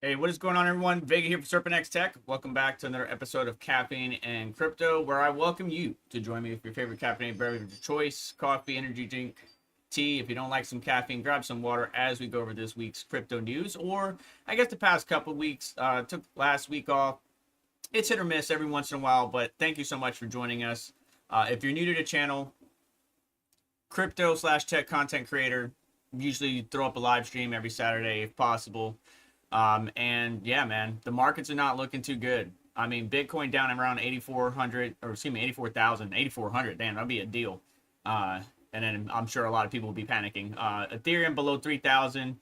Hey, what is going on, everyone? Vega here for Serpent X Tech. Welcome back to another episode of Caffeine and Crypto, where I welcome you to join me with your favorite caffeinated beverage of choice: coffee, energy drink, tea. If you don't like some caffeine, grab some water as we go over this week's crypto news. Or I guess the past couple of weeks, took last week off. It's hit or miss every once in a while, but thank you so much for joining us. If you're new to the channel, crypto/tech content creator, usually throw up a live stream every Saturday if possible. And yeah, man, the markets are not looking too good. I mean, Bitcoin down around 8,400, or excuse me, 84,000, 8,400. Damn, that'd be a deal. And then I'm sure a lot of people will be panicking. Ethereum below 3,000,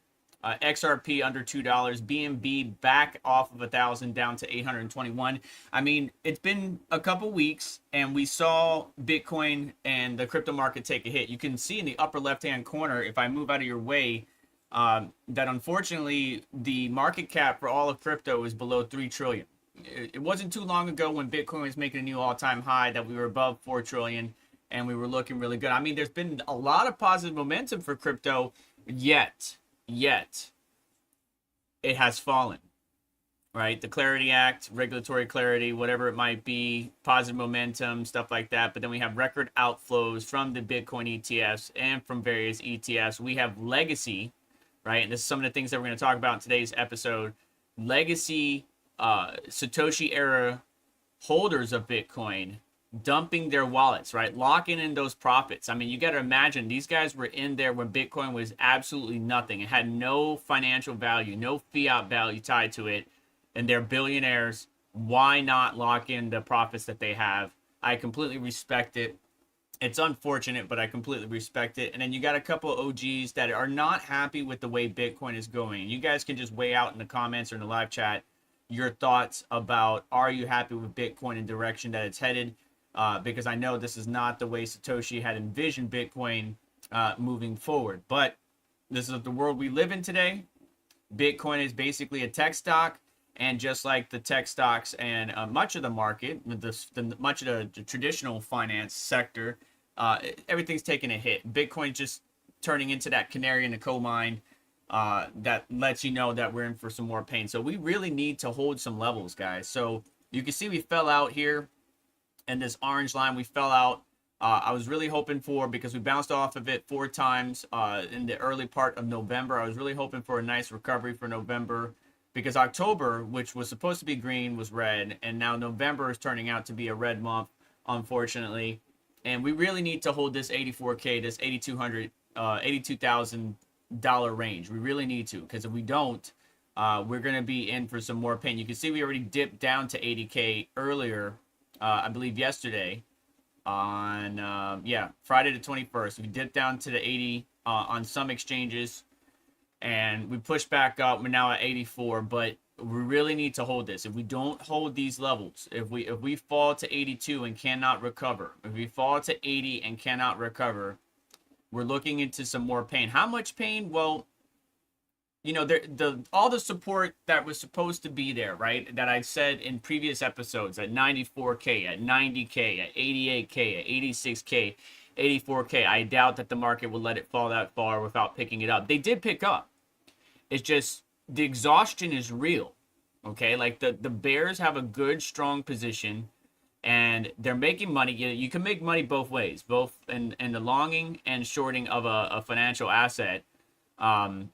XRP under $2, BNB back off of 1,000 down to 821. I mean, it's been a couple weeks, and we saw Bitcoin and the crypto market take a hit. You can see in the upper left-hand corner, if I move out of your way, that unfortunately the market cap for all of crypto is below 3 trillion. It wasn't too long ago when Bitcoin was making a new all-time high that we were above 4 trillion and we were looking really good. I mean, there's been a lot of positive momentum for crypto, yet it has fallen, right? The Clarity Act, regulatory clarity, whatever it might be, positive momentum, stuff like that. But then we have record outflows from the Bitcoin ETFs and from various ETFs. We have legacy, right? And this is some of the things that we're going to talk about in today's episode. Legacy Satoshi era holders of Bitcoin dumping their wallets, right? Locking in those profits. I mean, you got to imagine these guys were in there when Bitcoin was absolutely nothing. It had no financial value, no fiat value tied to it, and they're billionaires. Why not lock in the profits that they have? I completely respect it. It's unfortunate, but I completely respect it. And then you got a couple of OGs that are not happy with the way Bitcoin is going. You guys can just weigh out in the comments or in the live chat your thoughts about, are you happy with Bitcoin and direction that it's headed? Because I know this is not the way Satoshi had envisioned Bitcoin moving forward. But this is the world we live in today. Bitcoin is basically a tech stock. And just like the tech stocks and much of the market, much of the traditional finance sector, everything's taking a hit. Bitcoin just turning into that canary in the coal mine that lets you know that we're in for some more pain. So we really need to hold some levels, guys. So you can see we fell out here in this orange line. We fell out. I was really hoping for, because we bounced off of it 4 times in the early part of November. I was really hoping for a nice recovery for November, because October, which was supposed to be green, was red, and now November is turning out to be a red month, unfortunately. And we really need to hold this 84K, this $82,000 range. We really need to, because if we don't, we're going to be in for some more pain. You can see we already dipped down to 80K earlier, I believe yesterday, on Friday the 21st. We dipped down to the 80 on some exchanges, and we pushed back up. We're now at 84, but we really need to hold this. If we don't hold these levels, if we fall to 82 and cannot recover, if we fall to 80 and cannot recover, we're looking into some more pain. How much pain? Well, you know, all the support that was supposed to be there, right, that I said in previous episodes, at 94K, at 90K, at 88K, at 86K, 84K, I doubt that the market will let it fall that far without picking it up. They did pick up. It's just the exhaustion is real, okay? Like the bears have a good, strong position, and they're making money. You can make money both ways, both in the longing and shorting of a financial asset, and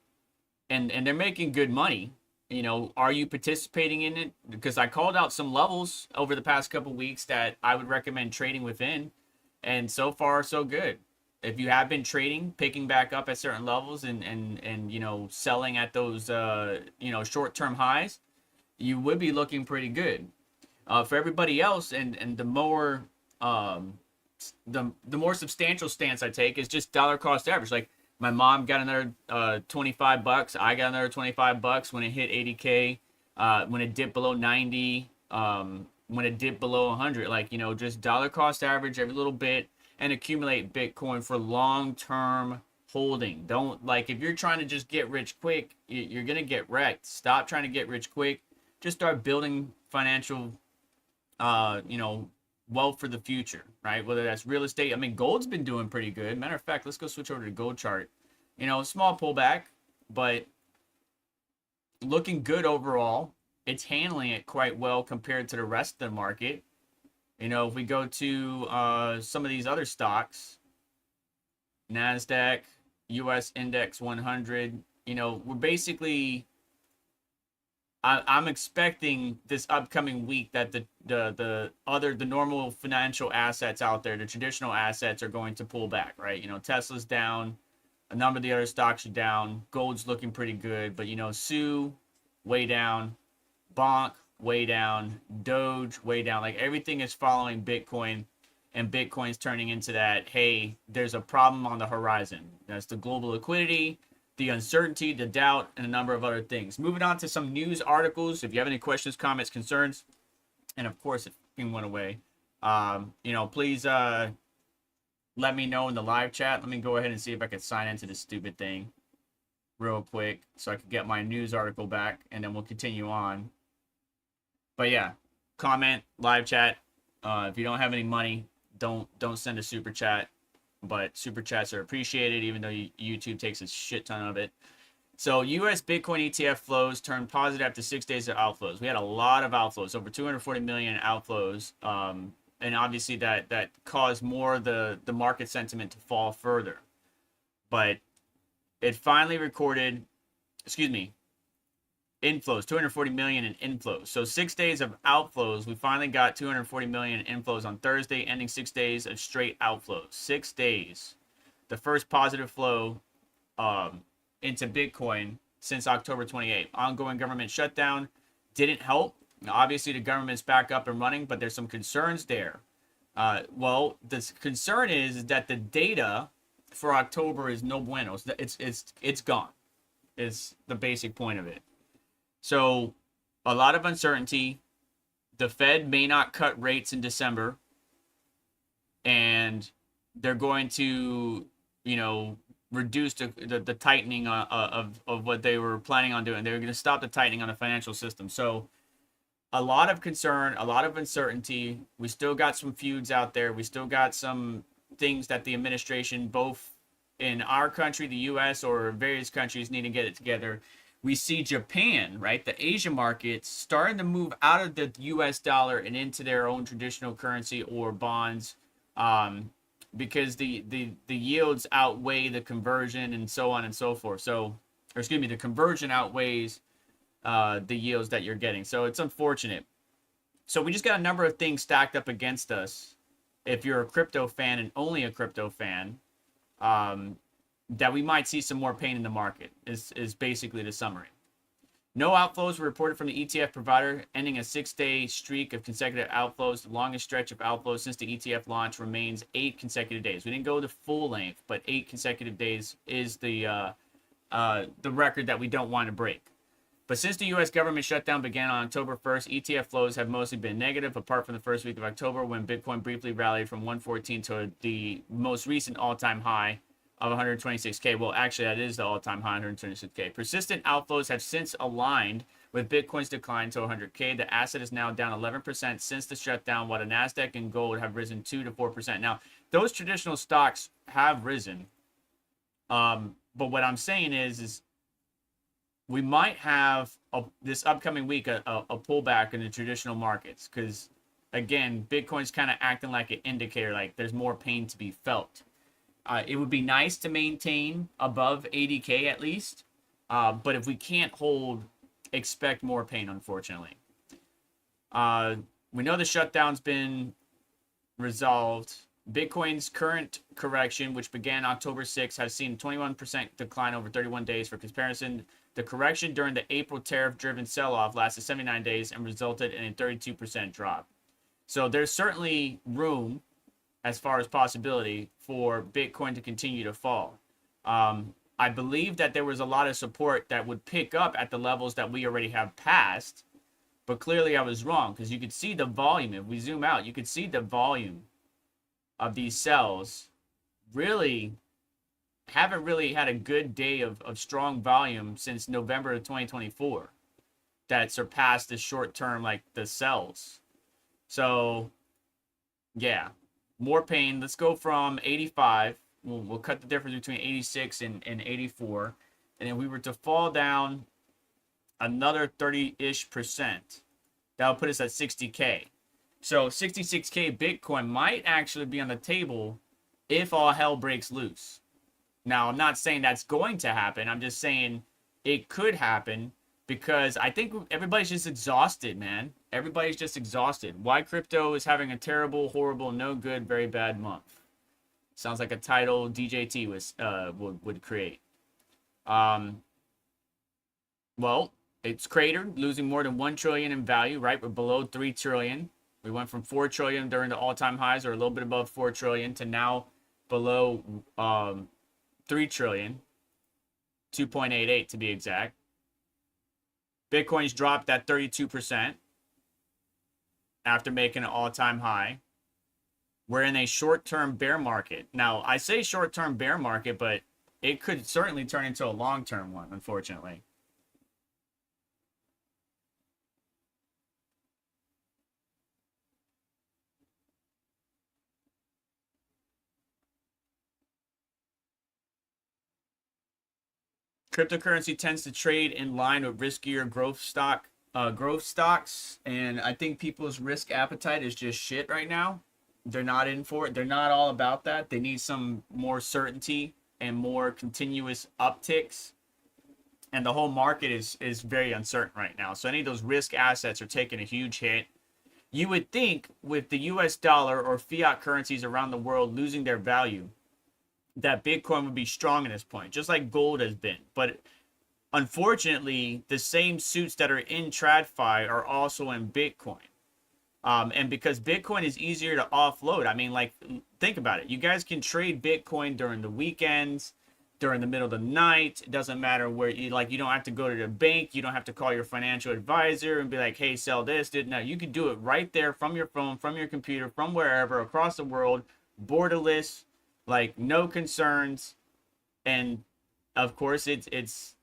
they're making good money. You know, are you participating in it? Because I called out some levels over the past couple weeks that I would recommend trading within, and so far so good. If you have been trading, picking back up at certain levels and you know, selling at those you know, short-term highs, you would be looking pretty good. For everybody else, and the more substantial stance I take is just dollar cost average. Like my mom got another $25. I got another $25 when it hit 80K. When it dipped below 90. When it dipped below 100. Like, you know, just dollar cost average every little bit, and accumulate Bitcoin for long-term holding. Don't, like, if you're trying to just get rich quick, you're going to get wrecked. Stop trying to get rich quick. Just start building financial, you know, wealth for the future, right? Whether that's real estate. I mean, gold's been doing pretty good. Matter of fact, let's go switch over to the gold chart. You know, small pullback, but looking good overall. It's handling it quite well compared to the rest of the market. You know, if we go to some of these other stocks, NASDAQ, US Index 100, you know, we're basically, I'm expecting this upcoming week that the normal financial assets out there, the traditional assets, are going to pull back, right? You know, Tesla's down, a number of the other stocks are down, gold's looking pretty good, but you know, SU way down, Bonk way down, Doge way down. Like everything is following Bitcoin, and Bitcoin's turning into that, hey, there's a problem on the horizon. That's the global liquidity, the uncertainty, the doubt, and a number of other things. Moving on to some news articles. If you have any questions, comments, concerns, and of course, if you went away, you know, please let me know in the live chat. Let me go ahead and see if I can sign into this stupid thing real quick so I can get my news article back, and then we'll continue on. But yeah, comment, live chat. If you don't have any money, don't send a super chat. But super chats are appreciated, even though YouTube takes a shit ton of it. So US Bitcoin ETF flows turned positive after 6 days of outflows. We had a lot of outflows, over 240 million outflows. And obviously that caused more the market sentiment to fall further. But it finally recorded, inflows, 240 million in inflows. So 6 days of outflows, we finally got 240 million in inflows on Thursday, ending 6 days of straight outflows. 6 days. The first positive flow into Bitcoin since October 28th. Ongoing government shutdown didn't help. Now, obviously, the government's back up and running, but there's some concerns there. Well, the concern is that the data for October is no bueno. It's gone. Is the basic point of it. So, a lot of uncertainty. The Fed may not cut rates in December, and they're going to, you know, reduce the tightening of what they were planning on doing. They were going to stop the tightening on the financial system. So, a lot of concern, a lot of uncertainty. We still got some feuds out there. We still got some things that the administration, both in our country, the U.S., or various countries, need to get it together. We see Japan, right, the Asian markets, starting to move out of the U.S. dollar and into their own traditional currency or bonds, because the yields outweigh the conversion and so on and so forth. So, the conversion outweighs the yields that you're getting. So it's unfortunate. So we just got a number of things stacked up against us. If you're a crypto fan and only a crypto fan, that we might see some more pain in the market is basically the summary. No outflows were reported from the ETF provider, ending a 6-day streak of consecutive outflows. The longest stretch of outflows since the ETF launch remains 8 consecutive days. We didn't go the full length, but 8 consecutive days is the record that we don't want to break. But since the U.S. government shutdown began on October 1st, ETF flows have mostly been negative, apart from the first week of October when Bitcoin briefly rallied from 114 to the most recent all-time high of 126K. Well, actually, that is the all-time high, 126K. Persistent outflows have since aligned with Bitcoin's decline to 100K. The asset is now down 11% since the shutdown, while the NASDAQ and gold have risen 2 to 4%. Now, those traditional stocks have risen. But what I'm saying is we might have this upcoming week a pullback in the traditional markets because, again, Bitcoin's kind of acting like an indicator, like there's more pain to be felt. It would be nice to maintain above 80K at least, but if we can't hold, expect more pain, unfortunately. We know the shutdown's been resolved. Bitcoin's current correction, which began October 6th, has seen a 21% decline over 31 days. For comparison, the correction during the April tariff-driven sell-off lasted 79 days and resulted in a 32% drop. So there's certainly room, as far as possibility, for Bitcoin to continue to fall. I believe that there was a lot of support that would pick up at the levels that we already have passed, but clearly I was wrong because you could see the volume. If we zoom out, you could see the volume of these sells really haven't really had a good day of strong volume since November of 2024 that surpassed the short term, like the sells. So, yeah. More pain. Let's go from 85. We'll cut the difference between 86 and 84. And if we were to fall down another 30-ish%. That'll put us at 60K. So 66K Bitcoin might actually be on the table if all hell breaks loose. Now, I'm not saying that's going to happen. I'm just saying it could happen because I think everybody's just exhausted, man. Everybody's just exhausted. Why crypto is having a terrible, horrible, no good, very bad month. Sounds like a title DJT would create. Well, it's cratered, losing more than 1 trillion in value, right? We're below 3 trillion. We went from 4 trillion during the all-time highs, or a little bit above 4 trillion, to now below 3 trillion, 2.88 to be exact. Bitcoin's dropped at 32% after making an all-time high. We're in a short-term bear market. Now, I say short-term bear market, but it could certainly turn into a long-term one, unfortunately. Cryptocurrency tends to trade in line with riskier growth stocks, and I think people's risk appetite is just shit right now. They're not in for it. They're not all about that. They need some more certainty and more continuous upticks. And the whole market is very uncertain right now. So any of those risk assets are taking a huge hit. You would think with the US dollar or fiat currencies around the world losing their value, that Bitcoin would be strong at this point, just like gold has been. But unfortunately, the same suits that are in TradFi are also in Bitcoin. And because Bitcoin is easier to offload, I mean, like, think about it. You guys can trade Bitcoin during the weekends, during the middle of the night. It doesn't matter where you don't have to go to the bank. You don't have to call your financial advisor and be like, hey, sell this. No, you can do it right there from your phone, from your computer, from wherever across the world, borderless, like no concerns. And of course, it's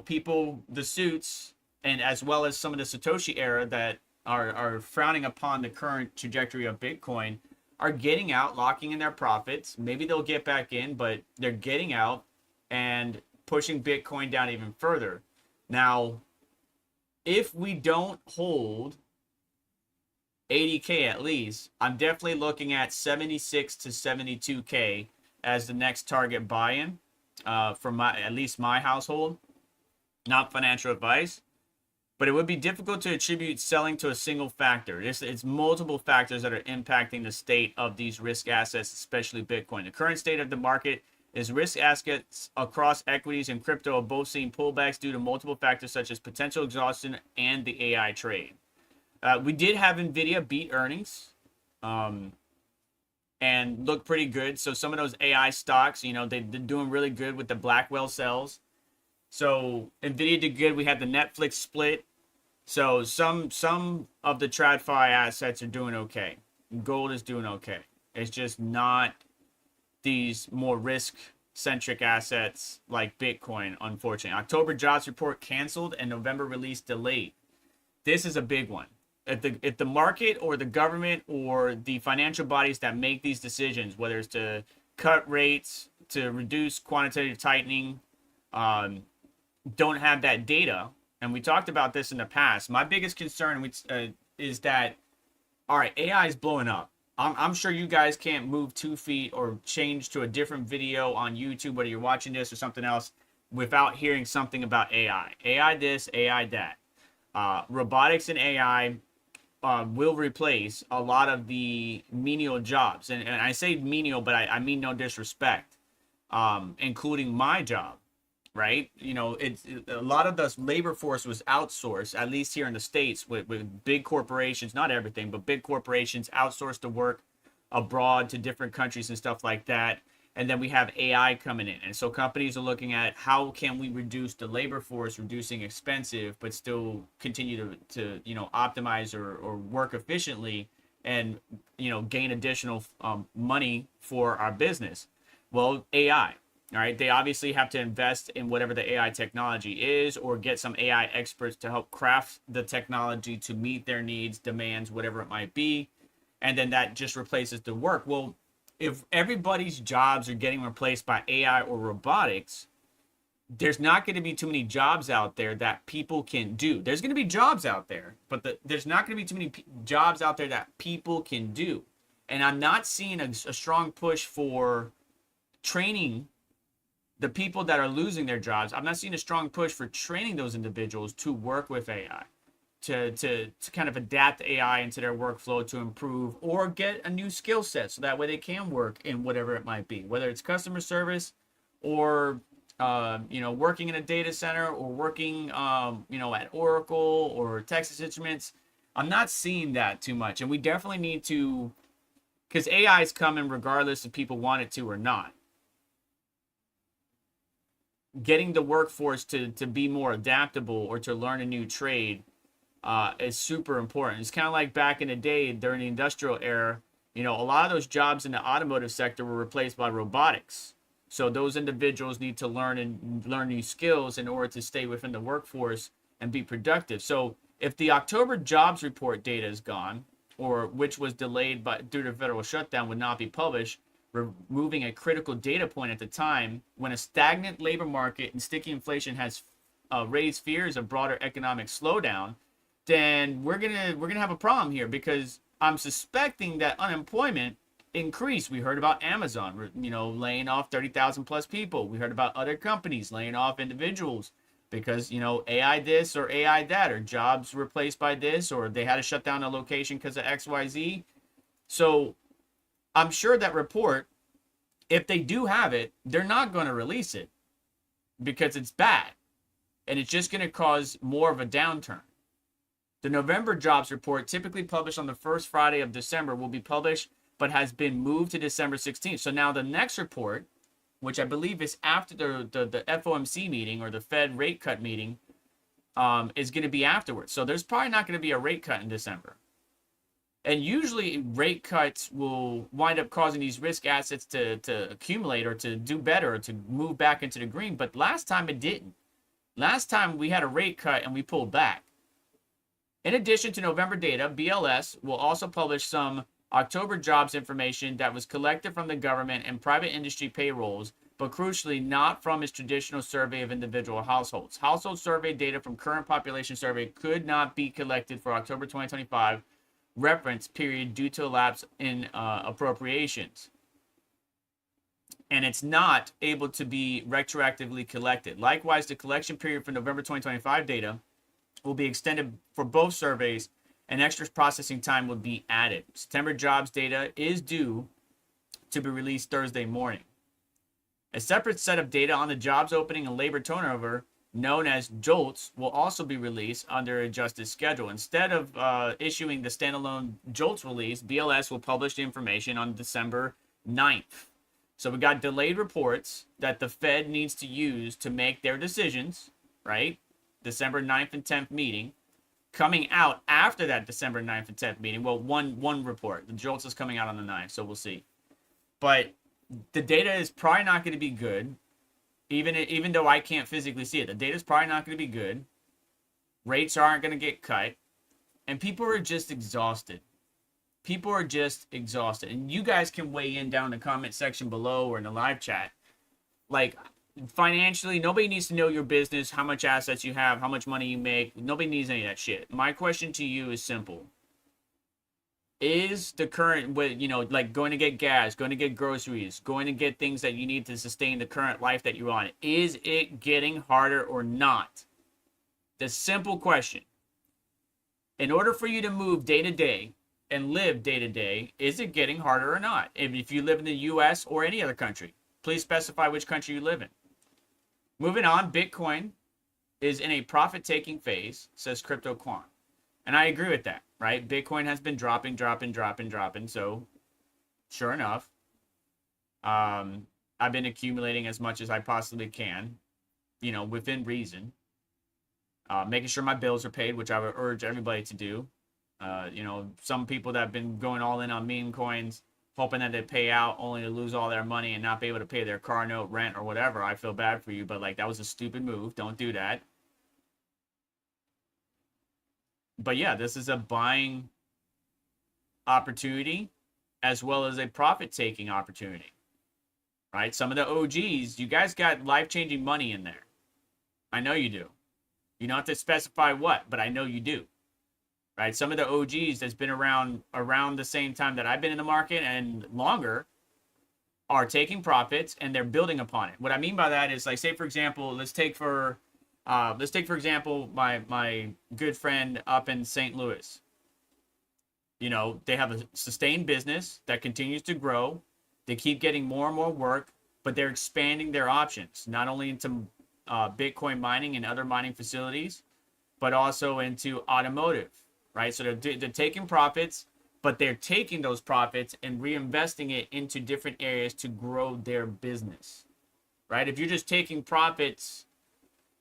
people, the suits, and as well as some of the Satoshi era that are frowning upon the current trajectory of Bitcoin, are getting out, locking in their profits. Maybe they'll get back in, but they're getting out and pushing Bitcoin down even further. Now, if we don't hold 80K at least, I'm definitely looking at 76 to 72K as the next target buy-in for at least my household. Not financial advice, but it would be difficult to attribute selling to a single factor. It's multiple factors that are impacting the state of these risk assets, especially Bitcoin. The current state of the market is risk assets across equities and crypto are both seeing pullbacks due to multiple factors such as potential exhaustion and the AI trade. We did have Nvidia beat earnings and look pretty good. So some of those AI stocks, they're doing really good with the Blackwell cells. So Nvidia did good. We had the Netflix split. So some of the TradFi assets are doing okay. Gold is doing okay. It's just not these more risk-centric assets like Bitcoin, unfortunately. October jobs report canceled and November release delayed. This is a big one. If the market or the government or the financial bodies that make these decisions, whether it's to cut rates, to reduce quantitative tightening, don't have that data, and we talked about this in the past, my biggest concern is that, all right, AI is blowing up. I'm sure you guys can't move 2 feet or change to a different video on YouTube, whether you're watching this or something else, without hearing something about AI. AI this, AI that. Robotics and AI will replace a lot of the menial jobs. And I say menial, but I mean no disrespect, including my job. Right? It's a lot of the labor force was outsourced, at least here in the States, with big corporations, not everything, but big corporations outsourced to work abroad to different countries and stuff like that. And then we have AI coming in. And so companies are looking at how can we reduce the labor force, reducing expensive, but still continue to optimize or work efficiently and, gain additional money for our business. Well, AI. All right, they obviously have to invest in whatever the AI technology is or get some AI experts to help craft the technology to meet their needs, demands, whatever it might be. And then that just replaces the work. Well, if everybody's jobs are getting replaced by AI or robotics, there's not going to be too many jobs out there that people can do. There's going to be jobs out there, but there's not going to be too many jobs out there that people can do. And I'm not seeing a strong push for training the people that are losing their jobs. I'm not seeing a strong push for training those individuals to work with AI, to kind of adapt AI into their workflow to improve or get a new skill set so that way they can work in whatever it might be, whether it's customer service or working in a data center or working at Oracle or Texas Instruments. I'm not seeing that too much, and we definitely need to, because AI is coming regardless if people want it to or not. Getting the workforce to be more adaptable or to learn a new trade is super important. It's kind of like back in the day during the industrial era, a lot of those jobs in the automotive sector were replaced by robotics. So those individuals need to learn new skills in order to stay within the workforce and be productive. So if the October jobs report data is gone, or which was delayed due to federal shutdown, would not be published, removing a critical data point at the time when a stagnant labor market and sticky inflation has raised fears of broader economic slowdown, then we're gonna have a problem here, because I'm suspecting that unemployment increased. We heard about Amazon, laying off 30,000 plus people. We heard about other companies laying off individuals because AI this or AI that, or jobs replaced by this, or they had to shut down a location because of XYZ. So I'm sure that report, if they do have it, they're not going to release it because it's bad and it's just going to cause more of a downturn. The November jobs report, typically published on the first Friday of December, will be published but has been moved to December 16th. So now the next report, which I believe is after the FOMC meeting or the Fed rate cut meeting, is going to be afterwards. So there's probably not going to be a rate cut in December. And usually rate cuts will wind up causing these risk assets to accumulate or to do better or to move back into the green. But last time it didn't. Last time we had a rate cut and we pulled back. In addition to November data, BLS will also publish some October jobs information that was collected from the government and private industry payrolls, but crucially not from its traditional survey of individual households. Household survey data from current population survey could not be collected for October 2025 reference period due to a lapse in appropriations. And it's not able to be retroactively collected. Likewise, the collection period for November 2025 data will be extended for both surveys, and extra processing time will be added. September jobs data is due to be released Thursday morning. A separate set of data on the jobs opening and labor turnover, known as JOLTS, will also be released under adjusted schedule. Instead of issuing the standalone JOLTS release, BLS will publish the information on December 9th. So we got delayed reports that the Fed needs to use to make their decisions, right? December 9th and 10th meeting. Coming out after that December 9th and 10th meeting. Well, one report. The JOLTS is coming out on the 9th, so we'll see. But the data is probably not going to be good, even though I can't physically see it. The data is probably not going to be good. Rates aren't going to get cut. And people are just exhausted. People are just exhausted. And you guys can weigh in down in the comment section below or in the live chat. Like, financially, nobody needs to know your business, how much assets you have, how much money you make. Nobody needs any of that shit. My question to you is simple. Is the current, like going to get gas, going to get groceries, going to get things that you need to sustain the current life that you're on, is it getting harder or not? The simple question. In order for you to move day to day and live day to day, is it getting harder or not? If you live in the US or any other country, please specify which country you live in. Moving on, Bitcoin is in a profit-taking phase, says Crypto Quant. And I agree with that, right? Bitcoin has been dropping. So, sure enough, I've been accumulating as much as I possibly can, within reason. Making sure my bills are paid, which I would urge everybody to do. Some people that have been going all in on meme coins, hoping that they pay out only to lose all their money and not be able to pay their car note, rent, or whatever. I feel bad for you, but that was a stupid move. Don't do that. But yeah, this is a buying opportunity as well as a profit-taking opportunity, right? Some of the OGs, you guys got life-changing money in there. I know you do. You don't have to specify what, but I know you do. Right? Some of the OGs that's been around the same time that I've been in the market and longer are taking profits and they're building upon it. What I mean by that is, like, say for example, let's take for example my good friend up in St. Louis. You know, they have a sustained business that continues to grow. They keep getting more and more work, but they're expanding their options, not only into Bitcoin mining and other mining facilities, but also into automotive, right? So they're taking profits, but they're taking those profits and reinvesting it into different areas to grow their business, right? If you're just taking profits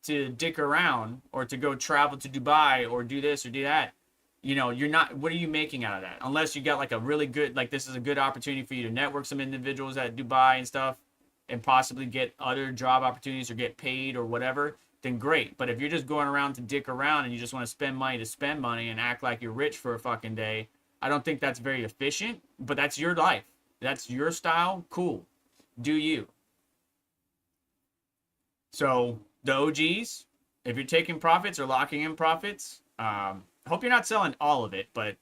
to dick around or to go travel to Dubai or do this or do that, you know, you're not, what are you making out of that? Unless you got like a really good, like this is a good opportunity for you to network some individuals at Dubai and stuff and possibly get other job opportunities or get paid or whatever, then great. But if you're just going around to dick around and you just want to spend money and act like you're rich for a fucking day, I don't think that's very efficient, but that's your life. That's your style. Cool. Do you. So the OGs, if you're taking profits or locking in profits, hope you're not selling all of it, but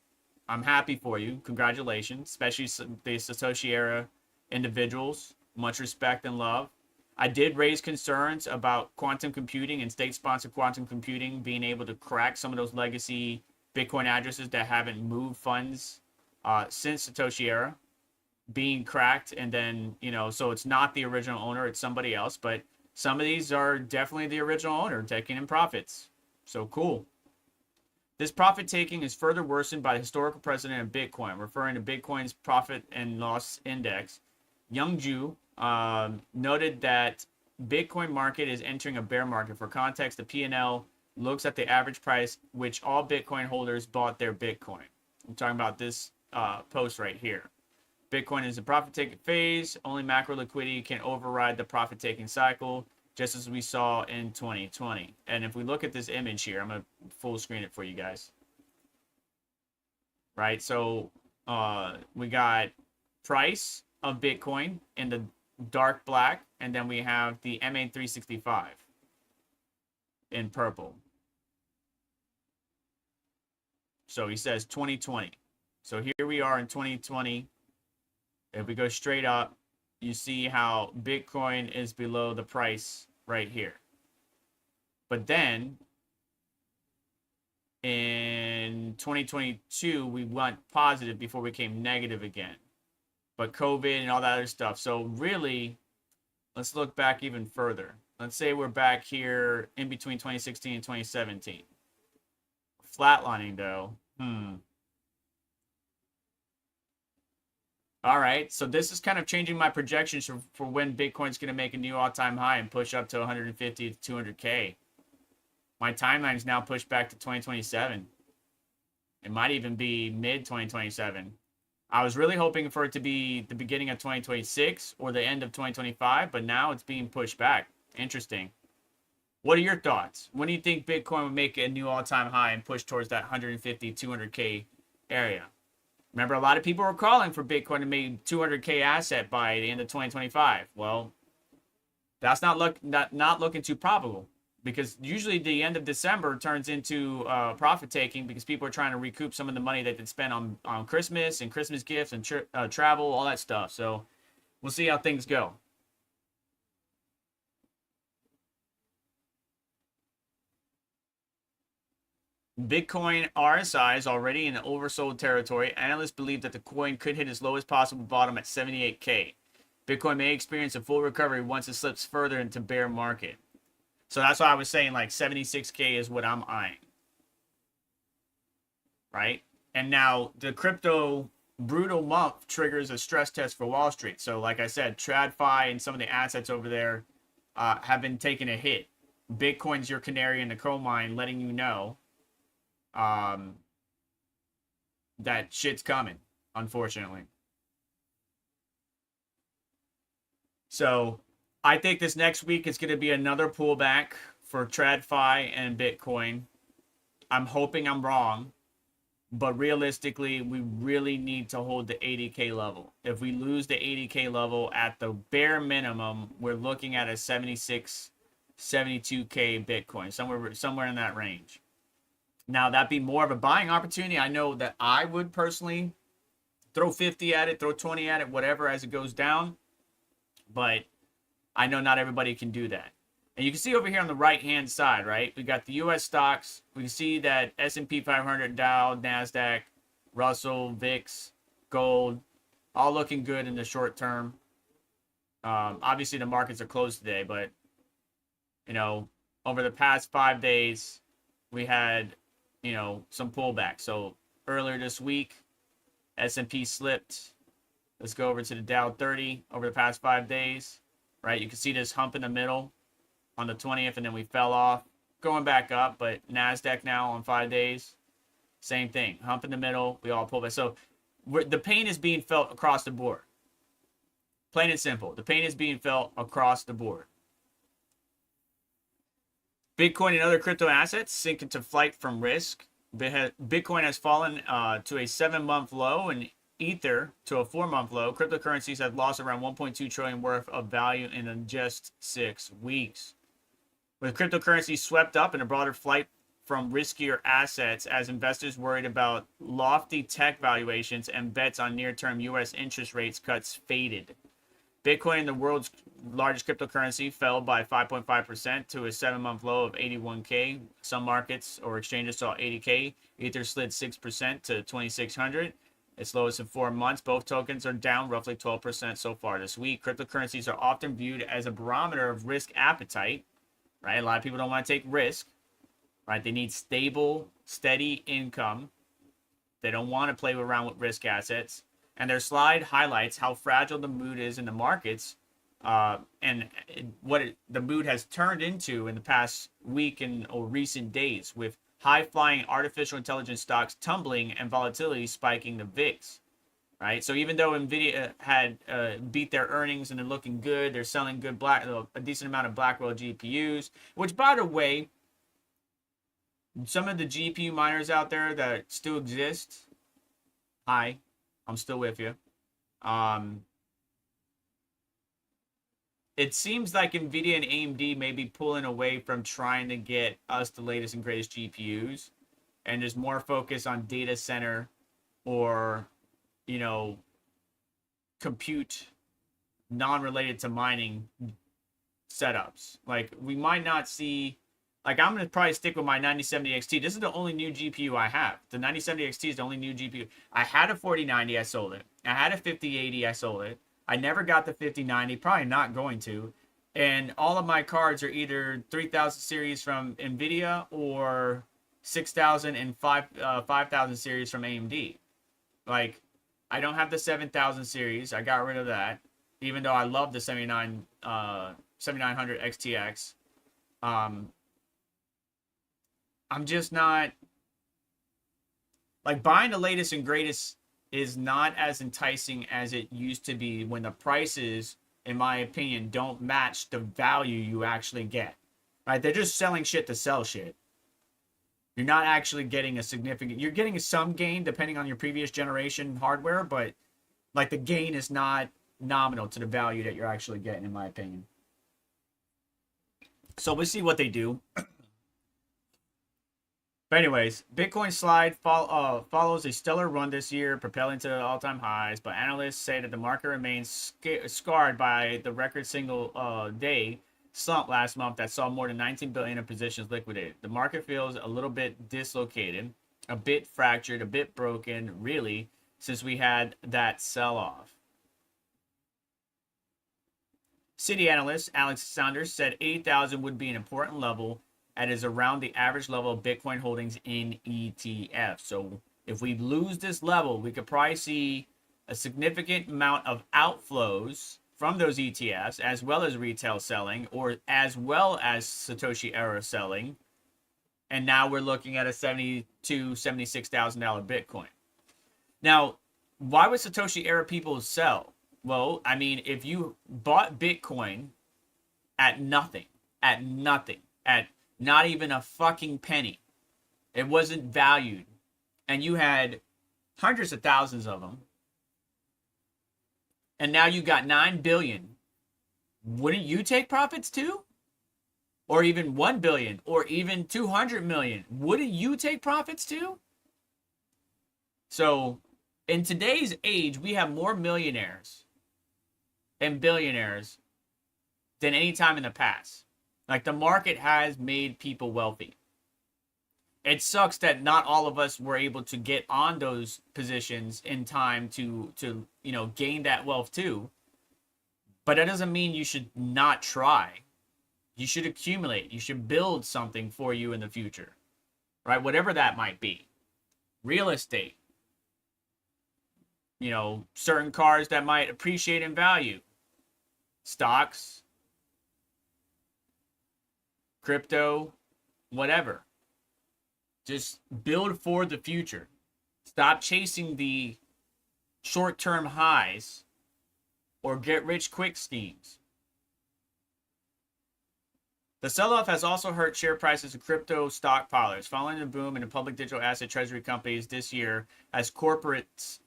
I'm happy for you. Congratulations, especially the Satoshi era individuals. Much respect and love. I did raise concerns about quantum computing and state-sponsored quantum computing being able to crack some of those legacy Bitcoin addresses that haven't moved funds since Satoshi era being cracked. And then, you know, so it's not the original owner, it's somebody else. But some of these are definitely the original owner taking in profits. So cool. This profit taking is further worsened by the historical precedent of Bitcoin, referring to Bitcoin's profit and loss index. Youngju noted that Bitcoin market is entering a bear market. For context, the P&L looks at the average price which all Bitcoin holders bought their Bitcoin. I'm talking about this post right here. Bitcoin is a profit-taking phase. Only macro liquidity can override the profit-taking cycle, just as we saw in 2020. And if we look at this image here, I'm going to full screen it for you guys. Right, so we got price of Bitcoin in the dark black, and then we have the MA365 in purple. So he says 2020. So here we are in 2020. If we go straight up, you see how Bitcoin is below the price right here. But then in 2022, we went positive before we came negative again. But COVID and all that other stuff. So really, let's look back even further. Let's say we're back here in between 2016 and 2017. Flatlining though. All right, so this is kind of changing my projections for when Bitcoin's going to make a new all-time high and push up to 150 to 200K. My timeline is now pushed back to 2027. It might even be mid-2027. I was really hoping for it to be the beginning of 2026 or the end of 2025, but now it's being pushed back. Interesting. What are your thoughts? When do you think Bitcoin would make a new all-time high and push towards that 150, 200K area? Remember, a lot of people were calling for Bitcoin to make 200K asset by the end of 2025. Well, that's not looking too probable, because usually the end of December turns into profit taking because people are trying to recoup some of the money that they spent on Christmas and Christmas gifts and travel, all that stuff. So we'll see how things go. Bitcoin RSI is already in oversold territory. Analysts believe that the coin could hit its lowest possible bottom at 78K. Bitcoin may experience a full recovery once it slips further into bear market. So that's why I was saying like 76K is what I'm eyeing. Right? And now the crypto brutal month triggers a stress test for Wall Street. So like I said, TradFi and some of the assets over there have been taking a hit. Bitcoin's your canary in the coal mine, letting you know that shit's coming, unfortunately. So I think this next week is going to be another pullback for TradFi and Bitcoin. I'm hoping I'm wrong, but realistically, we really need to hold the 80K level. If we lose the 80K level at the bare minimum, we're looking at a 76 72K Bitcoin, somewhere in that range. Now, that'd be more of a buying opportunity. I know that I would personally throw 50 at it, throw 20 at it, whatever, as it goes down. But I know not everybody can do that. And you can see over here on the right-hand side, right? We got the U.S. stocks. We can see that S&P 500, Dow, NASDAQ, Russell, VIX, gold, all looking good in the short term. Obviously, the markets are closed today, but, you know, over the past 5 days, we had, you know, some pullback. So earlier this week, S&P slipped. Let's go over to the Dow 30 over the past 5 days, right? You can see this hump in the middle on the 20th, and then we fell off, going back up. But NASDAQ now on 5 days, same thing. Hump in the middle, we all pull back. So the pain is being felt across the board. Plain and simple. The pain is being felt across the board. Bitcoin and other crypto assets sink into flight from risk. Bitcoin has fallen to a 7-month low, and Ether to a 4-month low. Cryptocurrencies have lost around 1.2 trillion worth of value in just 6 weeks. With cryptocurrencies swept up in a broader flight from riskier assets as investors worried about lofty tech valuations and bets on near-term U.S. interest rates cuts faded. Bitcoin, the world's largest cryptocurrency, fell by 5.5% to a 7-month low of 81K. Some markets or exchanges saw 80K. Ether slid 6% to 2,600. Its lowest in 4 months. Both tokens are down roughly 12% so far this week. Cryptocurrencies are often viewed as a barometer of risk appetite, right? A lot of people don't want to take risk, right? They need stable, steady income. They don't want to play around with risk assets. And their slide highlights how fragile the mood is in the markets and what the mood has turned into in the past week or recent days, with high-flying artificial intelligence stocks tumbling and volatility spiking the VIX, right? So even though Nvidia had beat their earnings and they're looking good, they're selling good a decent amount of Blackwell GPUs, which, by the way, some of the GPU miners out there that still exist, hi, I'm still with you. It seems like Nvidia and AMD may be pulling away from trying to get us the latest and greatest GPUs, and there's more focus on data center or, you know, compute non-related to mining setups. Like, we might not see, like, I'm going to probably stick with my 9070 XT. This is the only new GPU I have. The 9070 XT is the only new GPU. I had a 4090, I sold it. I had a 5080, I sold it. I never got the 5090, probably not going to. And all of my cards are either 3000 series from Nvidia or 6000 and 5000 series from AMD. Like, I don't have the 7000 series. I got rid of that, even though I love the 7900 XTX. I'm just not, like, buying the latest and greatest is not as enticing as it used to be when the prices, in my opinion, don't match the value you actually get. Right? They're just selling shit to sell shit. You're not actually getting a significant, you're getting some gain depending on your previous generation hardware, but like the gain is not nominal to the value that you're actually getting, in my opinion. So we'll see what they do. But anyways, Bitcoin slide follows a stellar run this year, propelling to all-time highs. But analysts say that the market remains scarred by the record single-day slump last month that saw more than 19 billion of positions liquidated. The market feels a little bit dislocated, a bit fractured, a bit broken, really, since we had that sell-off. Citi analyst Alex Saunders said 80,000 would be an important level, and is around the average level of Bitcoin holdings in ETF. So if we lose this level, we could probably see a significant amount of outflows from those ETFs, as well as retail selling, or as well as Satoshi era selling. And now we're looking at a $72,000, $76,000 Bitcoin. Now, why would Satoshi era people sell? Well, I mean, if you bought Bitcoin at nothing, at not even a fucking penny, it wasn't valued, and you had hundreds of thousands of them, and now you got 9 billion, wouldn't you take profits too? or even 1 billion or even 200 million, wouldn't you take profits too? So in today's age, we have more millionaires and billionaires than any time in the past. Like, the market has made people wealthy. It sucks that not all of us were able to get on those positions in time to gain that wealth too. But that doesn't mean you should not try. You should accumulate. You should build something for you in the future, right? Whatever that might be. Real estate. Certain cars that might appreciate in value. Stocks. Crypto. Whatever. Just build for the future. Stop chasing the short-term highs or get-rich-quick schemes. The sell-off has also hurt share prices of crypto stockpilers, following the boom in the public digital asset treasury companies this year as corporates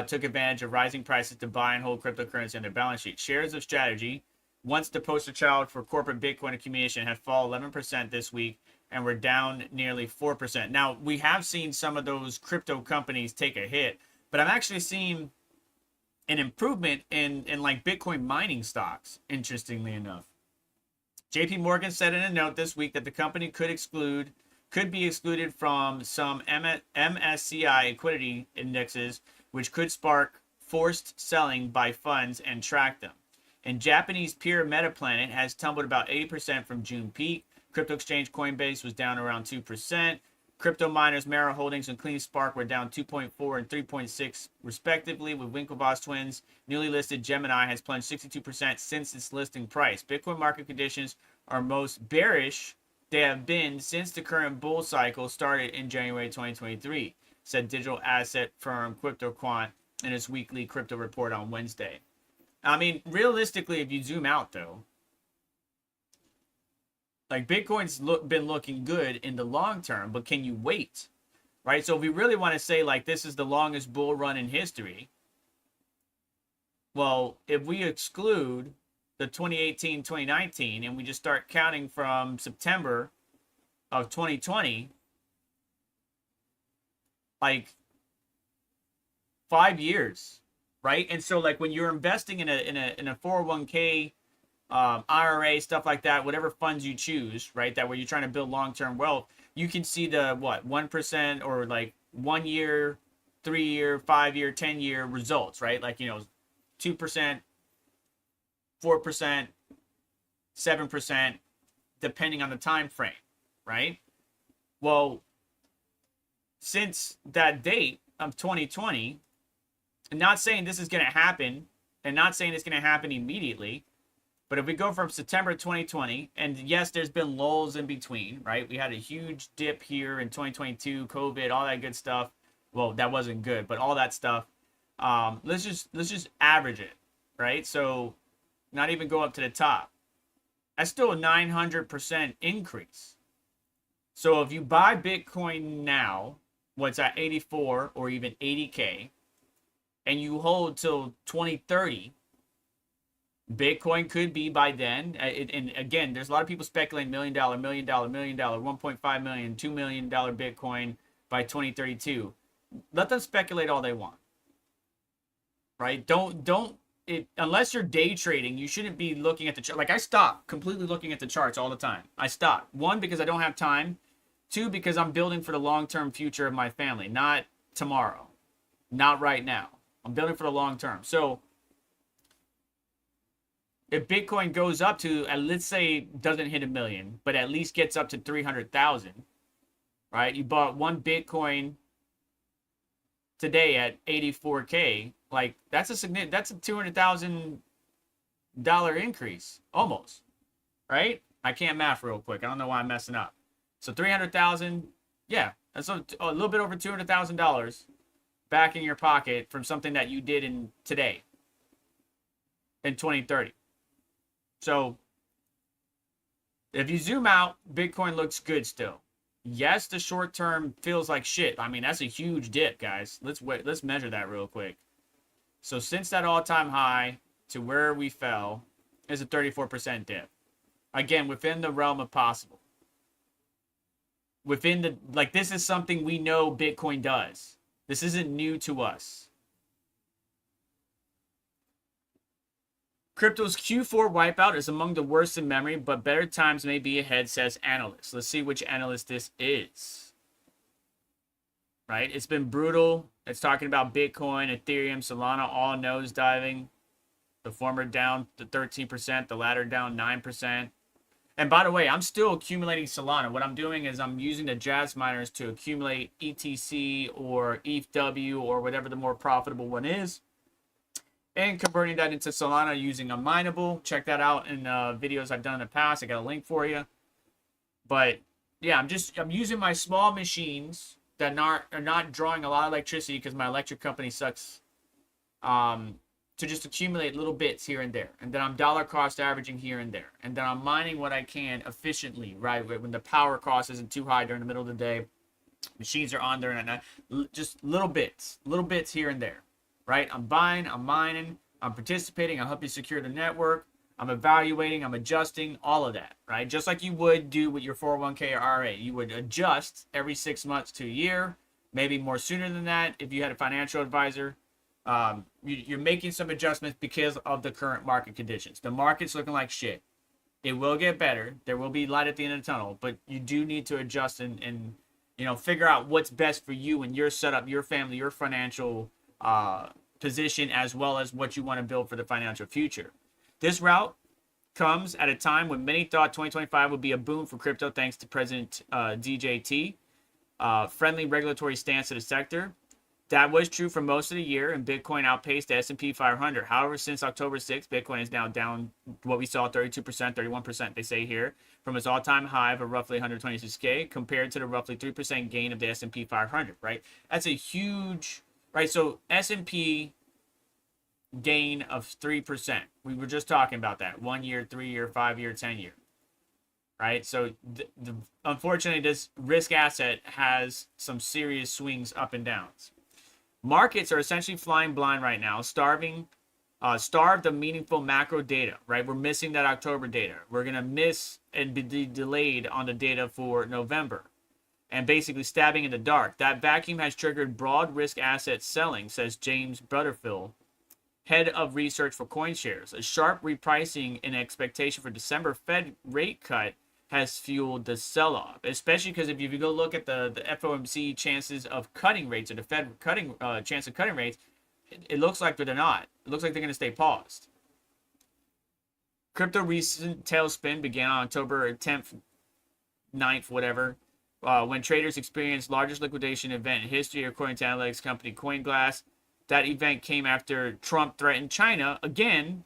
took advantage of rising prices to buy and hold cryptocurrency on their balance sheet. Shares of Strategy, once the poster child for corporate Bitcoin accumulation, had fallen 11% this week and were down nearly 4%. Now, we have seen some of those crypto companies take a hit, but I'm actually seeing an improvement in like Bitcoin mining stocks, interestingly enough. JP Morgan said in a note this week that the company could be excluded from some MSCI liquidity indexes, which could spark forced selling by funds and track them. And Japanese peer Metaplanet has tumbled about 80% from June peak. Crypto exchange Coinbase was down around 2%. Crypto miners Mara Holdings and CleanSpark were down 2.4 and 3.6 respectively, with Winklevoss twins. Newly listed Gemini has plunged 62% since its listing price. Bitcoin market conditions are most bearish they have been since the current bull cycle started in January 2023, said digital asset firm CryptoQuant in its weekly crypto report on Wednesday. I mean, realistically, if you zoom out though, like, Bitcoin's been looking good in the long term, but can you wait? Right? So if we really want to say, like, this is the longest bull run in history, well, if we exclude the 2018, 2019, and we just start counting from September of 2020, like 5 years, right? And so, like, when you're investing in a 401k, IRA, stuff like that, whatever funds you choose, right, that where you're trying to build long-term wealth, you can see the 1% or like 1 year, 3 year, 5 year, 10-year results, right? Like, 2%, 4%, 7%, depending on the time frame, right? Well, since that date of 2020, I'm not saying this is going to happen, and not saying it's going to happen immediately. But if we go from September 2020, and yes, there's been lulls in between, right? We had a huge dip here in 2022, COVID, all that good stuff. Well, that wasn't good, but all that stuff. Let's just average it, right? So not even go up to the top. That's still a 900% increase. So if you buy Bitcoin now, what's at 84 or even 80K, and you hold till 2030, Bitcoin could be by then, and again, there's a lot of people speculating $1 million, $1.5 million, $2 million Bitcoin by 2032. Let them speculate all they want, right? Unless you're day trading, you shouldn't be looking at the chart. Like, I stop completely looking at the charts all the time. I stop. 1, because I don't have time. 2, because I'm building for the long-term future of my family, not tomorrow, not right now. I'm building for the long term. So if Bitcoin goes up to, let's say, doesn't hit 1 million, but at least gets up to 300,000, right? You bought 1 Bitcoin today at 84K. Like, that's a $200,000 increase, almost, right? I can't math real quick. I don't know why I'm messing up. So 300,000, yeah, that's a little bit over $200,000 back in your pocket from something that you did in today, in 2030. So if you zoom out, Bitcoin looks good still. Yes, the short term feels like shit. I mean, that's a huge dip, guys. Let's measure that real quick. So since that all-time high to where we fell is a 34% dip. Again, within the realm of possible. Within the, like, this is something we know Bitcoin does. This isn't new to us. Crypto's Q4 wipeout is among the worst in memory, but better times may be ahead, says analyst. Let's see which analyst this is. Right? It's been brutal. It's talking about Bitcoin, Ethereum, Solana, all nosediving. The former down to 13%, the latter down 9%. And by the way, I'm still accumulating Solana. What I'm doing is I'm using the Jazz miners to accumulate ETC or ETHW or whatever the more profitable one is, and converting that into Solana using a mineable. Check that out in videos I've done in the past. I got a link for you. But yeah, I'm using my small machines that are not drawing a lot of electricity because my electric company sucks. To just accumulate little bits here and there. And then I'm dollar cost averaging here and there. And then I'm mining what I can efficiently, right? When the power cost isn't too high during the middle of the day. Machines are on there and just little bits here and there, right? I'm buying, I'm mining, I'm participating, I'm helping secure the network, I'm evaluating, I'm adjusting, all of that, right? Just like you would do with your 401k or IRA. You would adjust every 6 months to a year, maybe more sooner than that if you had a financial advisor. You're making some adjustments because of the current market conditions. The market's looking like shit. It will get better. There will be light at the end of the tunnel, but you do need to adjust and figure out what's best for you and your setup, your family, your financial position, as well as what you want to build for the financial future. This route comes at a time when many thought 2025 would be a boom for crypto thanks to President DJT. Friendly regulatory stance to the sector. That was true for most of the year, and Bitcoin outpaced the S&P 500. However, since October 6th, Bitcoin is now down what we saw, 32%, 31%, they say here, from its all-time high of roughly 126K compared to the roughly 3% gain of the S&P 500, right? That's a huge, right? So S&P gain of 3%. We were just talking about that. 1 year, 3 year, 5 year, 10 year, right? So unfortunately, this risk asset has some serious swings up and downs. Markets are essentially flying blind right now, starved of meaningful macro data, right? We're missing that October data. We're going to miss and be delayed on the data for November, and basically stabbing in the dark. That vacuum has triggered broad risk asset selling, says James Butterfield, head of research for CoinShares. A sharp repricing in expectation for December Fed rate cut has fueled the sell-off, especially because if you go look at the FOMC chances of cutting rates, or the Fed chance of cutting rates, it looks like they're not. It looks like they're going to stay paused. Crypto recent tailspin began on October 10th, 9th, whatever, when traders experienced largest liquidation event in history, according to analytics company CoinGlass. That event came after Trump threatened China again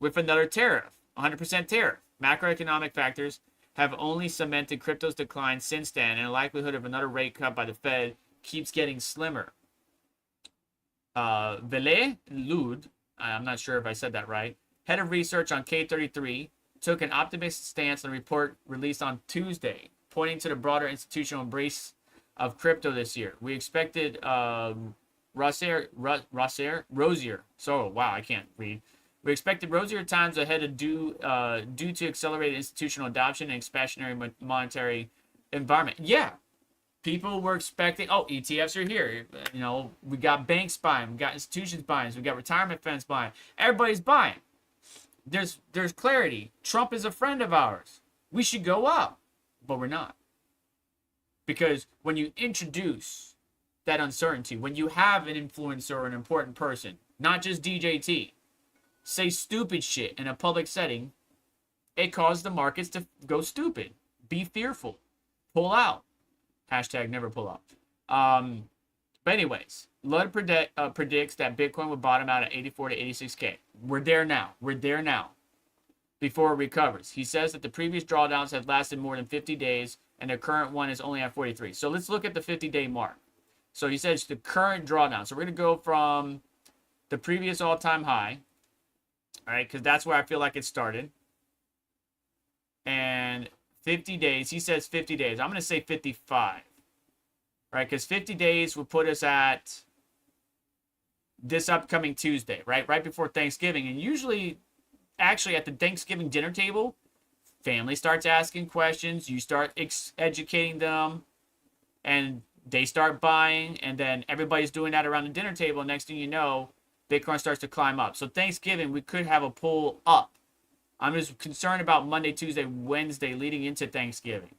with another tariff, 100% tariff. Macroeconomic factors have only cemented crypto's decline since then, and the likelihood of another rate cut by the Fed keeps getting slimmer. Vele Lud, I'm not sure if I said that right, head of research on K33, took an optimistic stance on a report released on Tuesday, pointing to the broader institutional embrace of crypto this year. We expected Rosier. So, wow, I can't read. We expected rosier times ahead due to accelerated institutional adoption and expansionary monetary environment. Yeah, people were expecting, ETFs are here. We got banks buying, we got institutions buying, we got retirement funds buying. Everybody's buying. There's clarity. Trump is a friend of ours. We should go up, but we're not. Because when you introduce that uncertainty, when you have an influencer or an important person, not just DJT, say stupid shit in a public setting, it causes the markets to go stupid, be fearful, pull out. Hashtag never pull out. But anyways, Lud predicts that Bitcoin will bottom out at 84 to 86K. We're there now. Before it recovers. He says that the previous drawdowns have lasted more than 50 days, and the current one is only at 43. So let's look at the 50-day mark. So he says the current drawdown. So we're going to go from the previous all-time high, all right, because that's where I feel like it started. And 50 days, he says 50 days. I'm going to say 55, right? Because 50 days will put us at this upcoming Tuesday, right? Right before Thanksgiving. And usually, actually, at the Thanksgiving dinner table, family starts asking questions, you start educating them, and they start buying, and then everybody's doing that around the dinner table. Next thing you know, Bitcoin starts to climb up. So Thanksgiving, we could have a pull up. I'm just concerned about Monday, Tuesday, Wednesday leading into Thanksgiving.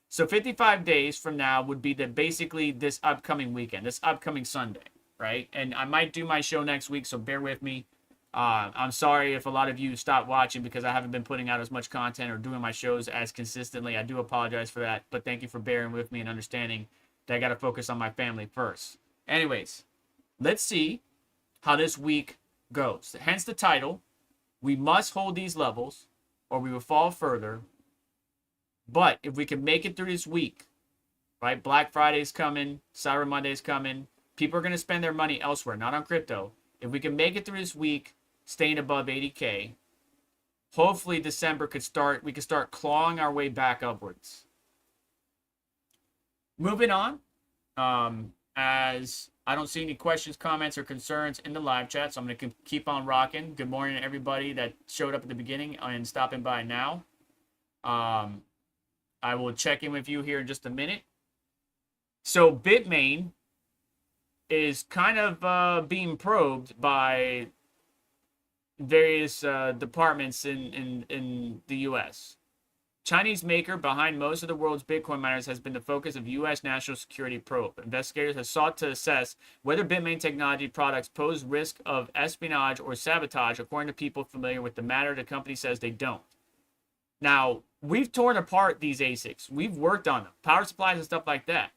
So 55 days from now would be basically this upcoming weekend, this upcoming Sunday, right? And I might do my show next week, so bear with me. I'm sorry if a lot of you stopped watching because I haven't been putting out as much content or doing my shows as consistently. I do apologize for that, but thank you for bearing with me and understanding that I got to focus on my family first. Anyways, let's see how this week goes. Hence the title. We must hold these levels or we will fall further. But if we can make it through this week, right? Black Friday's coming, Cyber Monday's coming. People are going to spend their money elsewhere, not on crypto. If we can make it through this week, staying above 80K, hopefully December we could start clawing our way back upwards. Moving on, as I don't see any questions, comments, or concerns in the live chat, so I'm going to keep on rocking. Good morning to everybody that showed up at the beginning and stopping by now. I will check in with you here in just a minute. So Bitmain is kind of being probed by various departments in the U.S. Chinese maker behind most of the world's Bitcoin miners has been the focus of U.S. national security probe. Investigators have sought to assess whether Bitmain technology products pose risk of espionage or sabotage. According to people familiar with the matter, the company says they don't. Now, we've torn apart these ASICs. We've worked on them, power supplies and stuff like that.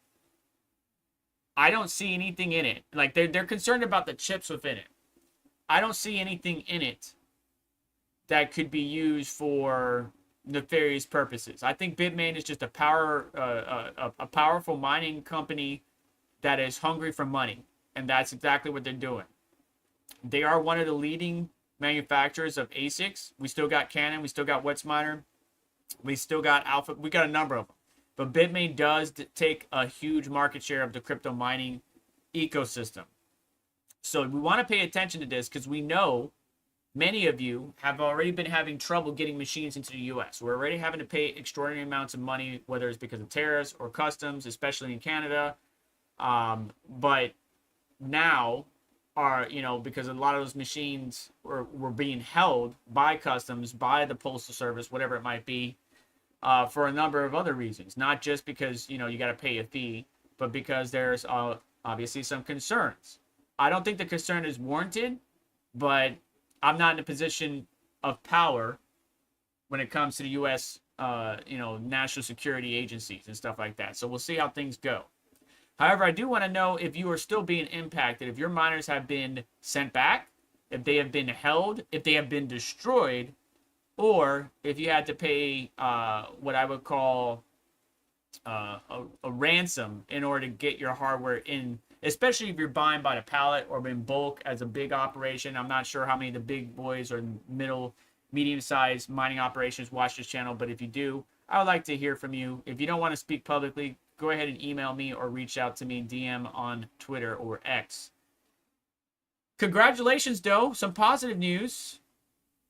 I don't see anything in it. Like, they're concerned about the chips within it. I don't see anything in it that could be used for nefarious purposes. I think Bitmain is just a powerful mining company that is hungry for money, and that's exactly what they're doing. They are one of the leading manufacturers of ASICs. We still got Canon, we still got Wetsminer, we still got Alpha, we got a number of them. But Bitmain does take a huge market share of the crypto mining ecosystem. So we want to pay attention to this because we know many of you have already been having trouble getting machines into the U.S. We're already having to pay extraordinary amounts of money, whether it's because of tariffs or customs, especially in Canada. But now, because a lot of those machines were being held by customs, by the postal service, whatever it might be, for a number of other reasons. Not just because, you got to pay a fee, but because there's obviously some concerns. I don't think the concern is warranted, but I'm not in a position of power when it comes to the U.S., national security agencies and stuff like that. So we'll see how things go. However, I do want to know if you are still being impacted, if your miners have been sent back, if they have been held, if they have been destroyed, or if you had to pay what I would call a ransom in order to get your hardware in, especially if you're buying by the pallet or in bulk as a big operation. I'm not sure how many of the big boys or medium-sized mining operations watch this channel, but if you do, I would like to hear from you. If you don't want to speak publicly, go ahead and email me or reach out to me, DM on Twitter or X. Congratulations, though. Some positive news.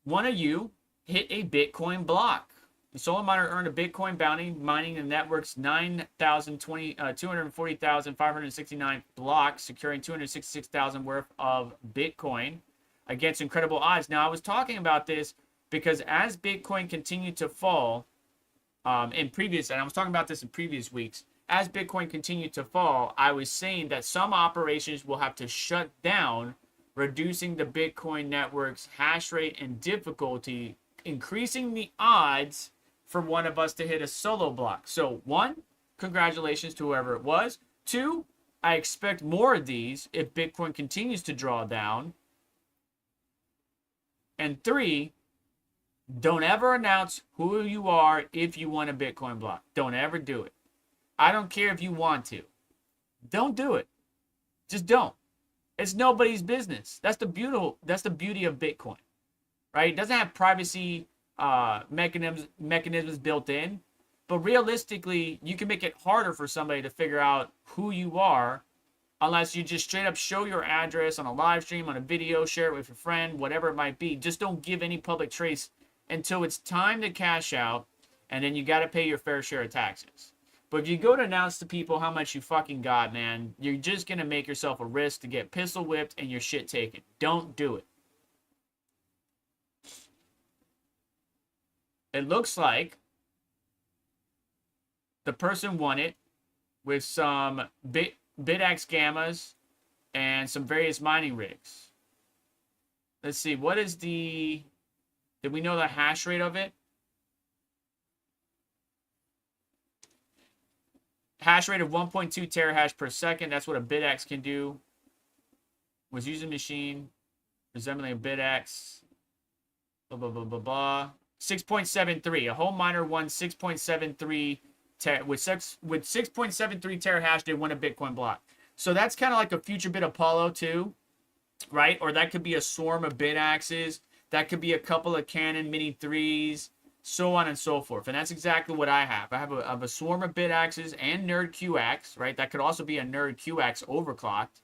One of you hit a Bitcoin block. The Solar Miner earned a Bitcoin bounty, mining the network's 240,569 blocks, securing 266,000 worth of Bitcoin against incredible odds. Now, I was talking about this because as Bitcoin continued to fall, and I was talking about this in previous weeks, as Bitcoin continued to fall, I was saying that some operations will have to shut down, reducing the Bitcoin network's hash rate and difficulty, increasing the odds for one of us to hit a solo block. So 1, congratulations to whoever it was. 2, I expect more of these if Bitcoin continues to draw down. And 3, don't ever announce who you are if you want a Bitcoin block. Don't ever do it. I don't care if you want to. Don't do it. Just don't. It's nobody's business. That's the beauty of Bitcoin, right? It doesn't have privacy mechanisms built in, but realistically, you can make it harder for somebody to figure out who you are unless you just straight up show your address on a live stream, on a video, share it with your friend, whatever it might be. Just don't give any public trace until it's time to cash out, and then you got to pay your fair share of taxes. But if you go to announce to people how much you fucking got, man, you're just going to make yourself a risk to get pistol whipped and your shit taken. Don't do it. It looks like the person won it with some BitX gammas and some various mining rigs. Let's see, what is the... Did we know the hash rate of it? Hash rate of 1.2 terahash per second. That's what a BitX can do. Was using machine resembling a BitX. Blah, blah, blah, blah, blah. 6.73. A whole miner won 6.73 with 6.73 terahash. They won a Bitcoin block. So that's kind of like a future bit Apollo too, right? Or that could be a swarm of BitXs. That could be a couple of Canon Mini 3s, so on and so forth. And that's exactly what I have. I have a swarm of BitXs and Nerd QX, right? That could also be a Nerd QX overclocked.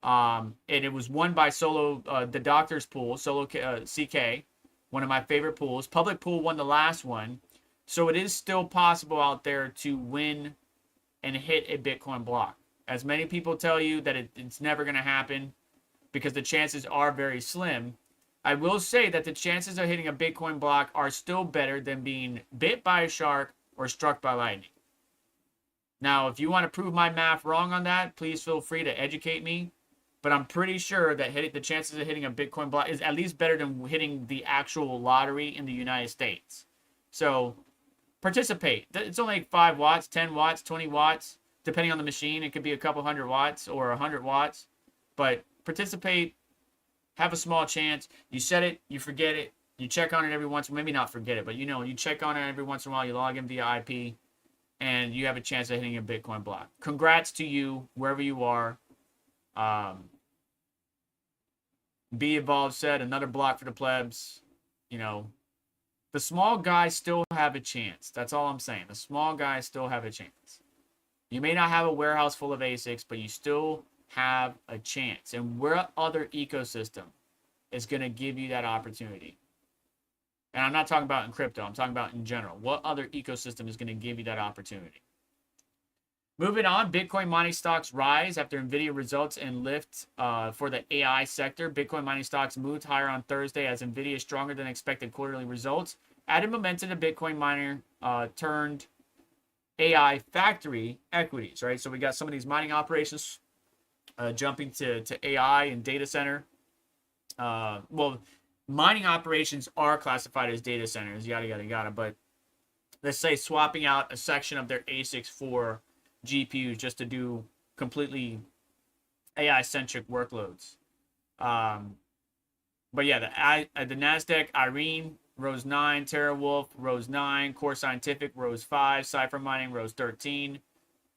And it was won by Solo, the Doctor's Pool, Solo CK, one of my favorite pools. Public Pool won the last one. So it is still possible out there to win and hit a Bitcoin block. As many people tell you that it's never going to happen because the chances are very slim. I will say that the chances of hitting a Bitcoin block are still better than being bit by a shark or struck by lightning. Now, if you want to prove my math wrong on that, please feel free to educate me. But I'm pretty sure that the chances of hitting a Bitcoin block is at least better than hitting the actual lottery in the United States. So participate. It's only like 5 watts, 10 watts, 20 watts. Depending on the machine, it could be a couple hundred watts or 100 watts. But participate. Have a small chance. You set it, you forget it, you check on it every once, maybe not forget it, but you check on it every once in a while, you log in via IP, and you have a chance of hitting a Bitcoin block. Congrats to you, wherever you are. Be Evolved said, another block for the plebs. The small guys still have a chance. That's all I'm saying. The small guys still have a chance. You may not have a warehouse full of ASICs, but you still have a chance. And what other ecosystem is going to give you that opportunity? And I'm not talking about in crypto. I'm talking about in general. What other ecosystem is going to give you that opportunity? Moving on, Bitcoin mining stocks rise after Nvidia results and lift for the AI sector. Bitcoin mining stocks moved higher on Thursday as Nvidia's stronger than expected quarterly results added momentum to Bitcoin miner turned AI factory equities, right? So we got some of these mining operations jumping to AI and data center. Well, mining operations are classified as data centers, yada, yada, yada. But let's say swapping out a section of their ASICs for GPUs just to do completely AI-centric workloads. But yeah, the NASDAQ Irene rose 9, TeraWolf rose 9, Core Scientific rose 5, Cypher Mining rose 13.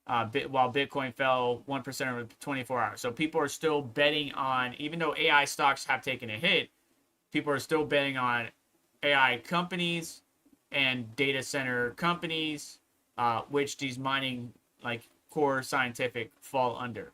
While Bitcoin fell 1% over 24 hours. So people are still betting on, even though AI stocks have taken a hit, people are still betting on AI companies and data center companies, which these mining, like Core Scientific, fall under.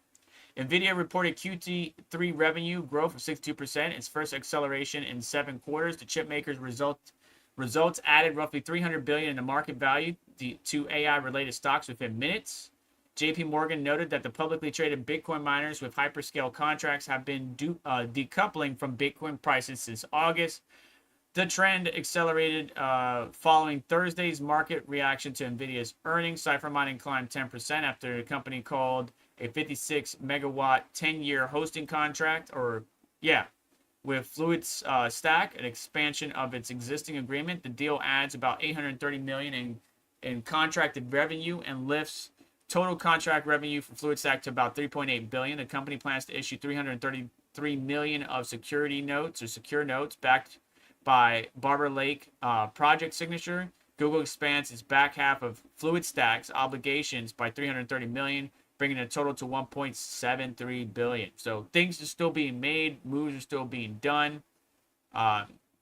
Nvidia reported Q3 revenue growth of 62%, its first acceleration in 7 quarters. The chipmaker's results added roughly $300 billion in the market value to AI-related stocks within minutes. JP Morgan noted that the publicly traded Bitcoin miners with hyperscale contracts have been decoupling from Bitcoin prices since August. The trend accelerated following Thursday's market reaction to Nvidia's earnings. Cypher Mining climbed 10% after the company called a 56 megawatt 10-year hosting contract, with Fluid's Stack, an expansion of its existing agreement. The deal adds about $830 million in contracted revenue and lifts total contract revenue for Fluid Stack to about $3.8 billion. The company plans to issue $333 million of secure notes backed by Barber Lake project signature. Google expands its back half of Fluid Stack's obligations by $330 million, bringing the total to $1.73 billion. So things are still being made, moves are still being done.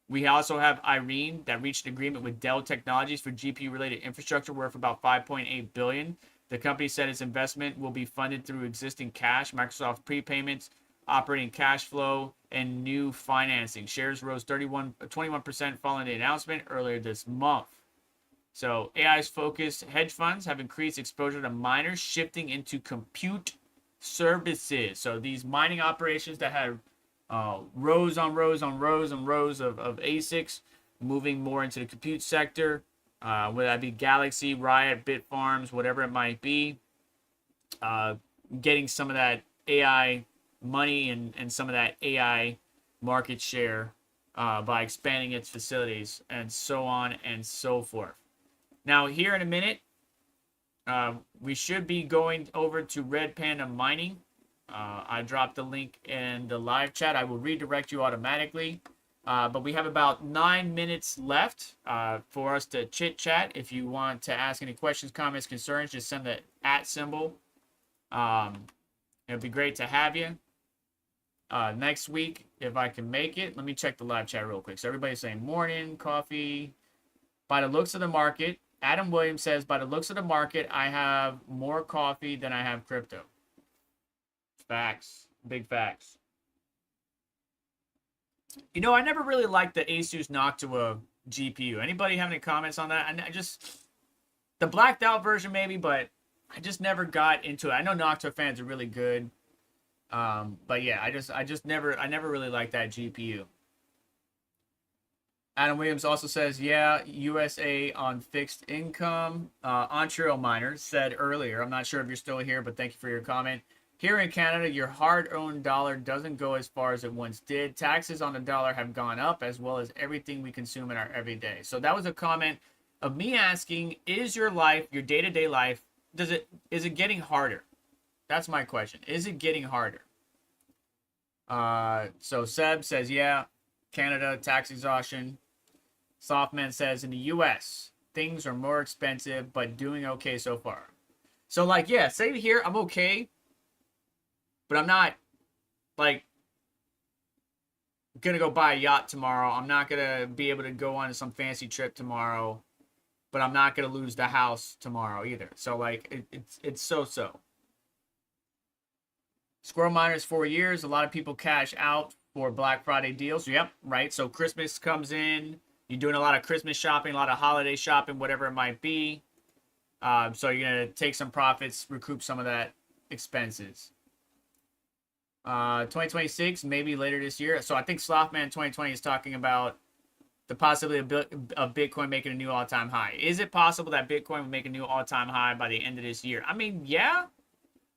We also have Irene that reached an agreement with Dell Technologies for GPU-related infrastructure worth about $5.8 billion. The company said its investment will be funded through existing cash, Microsoft prepayments, operating cash flow, and new financing. Shares rose 21% following the announcement earlier this month. So AI's focused hedge funds have increased exposure to miners shifting into compute services. So these mining operations that have rows on rows on rows and rows of ASICs moving more into the compute sector, whether that be Galaxy, Riot, Bitfarms, whatever it might be, getting some of that AI money and some of that AI market share by expanding its facilities and so on and so forth. Now, here in a minute, we should be going over to Red Panda Mining. I dropped the link in the live chat. I will redirect you automatically. But we have about 9 minutes left for us to chit chat. If you want to ask any questions, comments, concerns, just send the @ symbol. It'd be great to have you. Next week, if I can make it. Let me check the live chat real quick. So everybody's saying morning, coffee. By the looks of the market, Adam Williams says, by the looks of the market, I have more coffee than I have crypto. Facts. Big facts. You know, I never really liked the Asus Noctua GPU. Anybody have any comments on that? I just, the blacked out version maybe, but I just never got into it. I know Noctua fans are really good. But yeah, I never really liked that GPU. Adam Williams also says, yeah, USA on fixed income. Ontario Miner said earlier, I'm not sure if you're still here, but thank you for your comment. Here in Canada, your hard-earned dollar doesn't go as far as it once did. Taxes on the dollar have gone up, as well as everything we consume in our everyday. So that was a comment of me asking, is your life, your day-to-day life, is it getting harder? That's my question. Is it getting harder? So Seb says, yeah, Canada, tax exhaustion. Softman says, in the U.S., things are more expensive, but doing okay so far. So, like, yeah, say here, I'm okay, but I'm not, like, going to go buy a yacht tomorrow. I'm not going to be able to go on some fancy trip tomorrow, but I'm not going to lose the house tomorrow either. So, like, it's so-so. Squirrel Miners 4 years. A lot of people cash out for Black Friday deals. Yep, right. So Christmas comes in. You're doing a lot of Christmas shopping, a lot of holiday shopping, whatever it might be. So you're going to take some profits, recoup some of that expenses. 2026, maybe later this year. So I think Slothman 2020 is talking about the possibility of Bitcoin making a new all-time high. Is it possible that Bitcoin would make a new all-time high by the end of this year? I mean, yeah,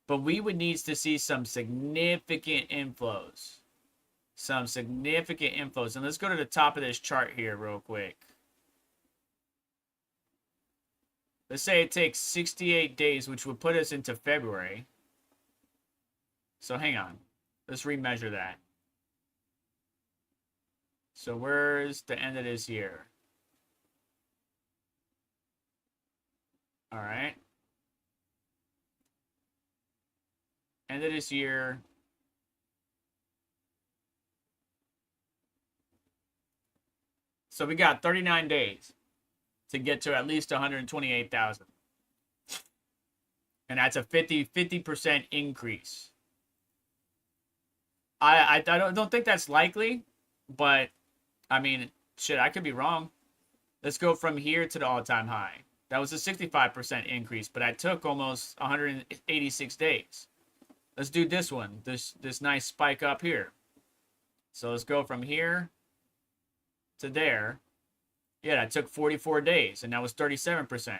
but we would need to see some significant inflows. Some significant inflows. And let's go to the top of this chart here real quick. Let's say it takes 68 days, which would put us into February. So hang on. Let's remeasure that. So where's the end of this year? All right. End of this year. So we got 39 days to get to at least 128,000. And that's a 50% increase. I don't think that's likely, but I mean, shit, I could be wrong. Let's go from here to the all-time high. That was a 65% increase, but I took almost 186 days. Let's do this one, this nice spike up here. So let's go from here to there. Yeah, that took 44 days, and that was 37%.